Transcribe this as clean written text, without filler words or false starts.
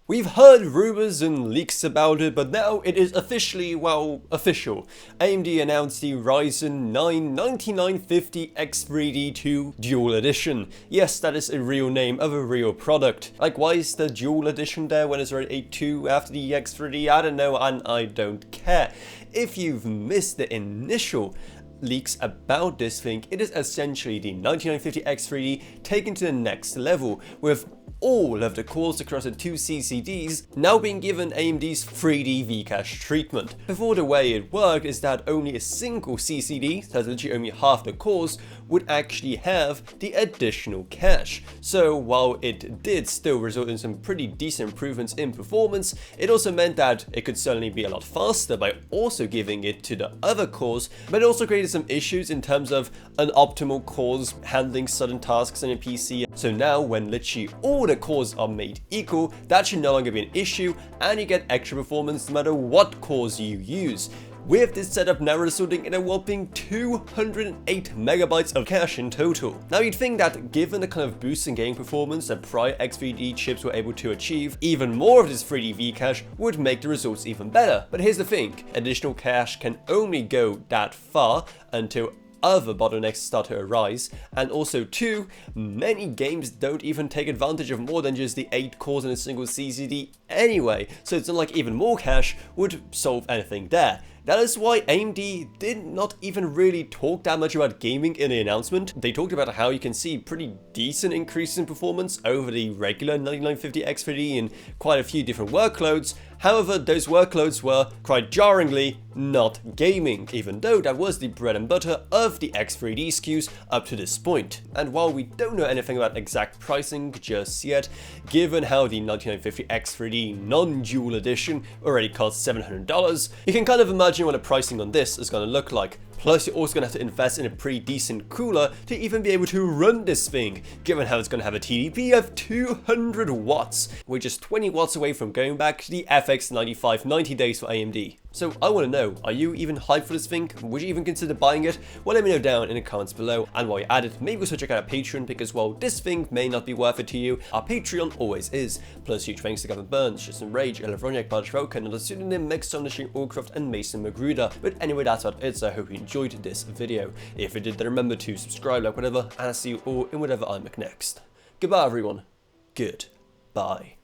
We've heard rumors and leaks about it, but now it is officially, well, official. AMD announced the Ryzen 9950X3D2 Dual Edition. Yes, that is a real name of a real product. Like, why is the Dual Edition there when it's already a 2 after the X3D? I don't know, and I don't care. If you've missed the initial leaks about this thing, it is essentially the 9950X3D taken to the next level, with all of the cores across the two CCDs now being given AMD's 3D V-cache treatment. Before, the way it worked is that only a single CCD, so that's literally only half the cores, would actually have the additional cache. So while it did still result in some pretty decent improvements in performance, it also meant that it could certainly be a lot faster by also giving it to the other cores, but it also created some issues in terms of unoptimal cores handling certain tasks on your PC. So now when literally all the cores are made equal, that should no longer be an issue, and you get extra performance no matter what cores you use, with this setup now resulting in a whopping 208 megabytes of cache in total. Now you'd think that given the kind of boost in game performance that prior X3D chips were able to achieve, even more of this 3D V-cache would make the results even better. But here's the thing, additional cache can only go that far until other bottlenecks start to arise, and also two, many games don't even take advantage of more than just the 8 cores in a single CCD anyway, so it's not like even more cache would solve anything there. That is why AMD did not even really talk that much about gaming in the announcement. They talked about how you can see pretty decent increases in performance over the regular 9950X3D in quite a few different workloads. However, those workloads were, quite jarringly, not gaming, even though that was the bread and butter of the X3D SKUs up to this point. And while we don't know anything about exact pricing just yet, given how the 9950X3D non-dual edition already costs $700, you can kind of imagine what the pricing on this is going to look like. Plus, you're also going to have to invest in a pretty decent cooler to even be able to run this thing, given how it's going to have a TDP of 200 watts, which is 20 watts away from going back to the FX 9590 days for AMD. So I want to know, are you even hyped for this thing? Would you even consider buying it? Well, let me know down in the comments below. And while you're at it, maybe also check out our Patreon, because while this thing may not be worth it to you, our Patreon always is. Plus, huge thanks to Gavin Burns, Justin Rage, Elevronyak, Bartroka, and the pseudonym Meg Sonishing Allcroft, and Mason Magruder. But anyway, that's about it, so I hope you enjoyed this video. If you did, then remember to subscribe, like, whatever, and I'll see you all in whatever I make next. Goodbye, everyone. Goodbye.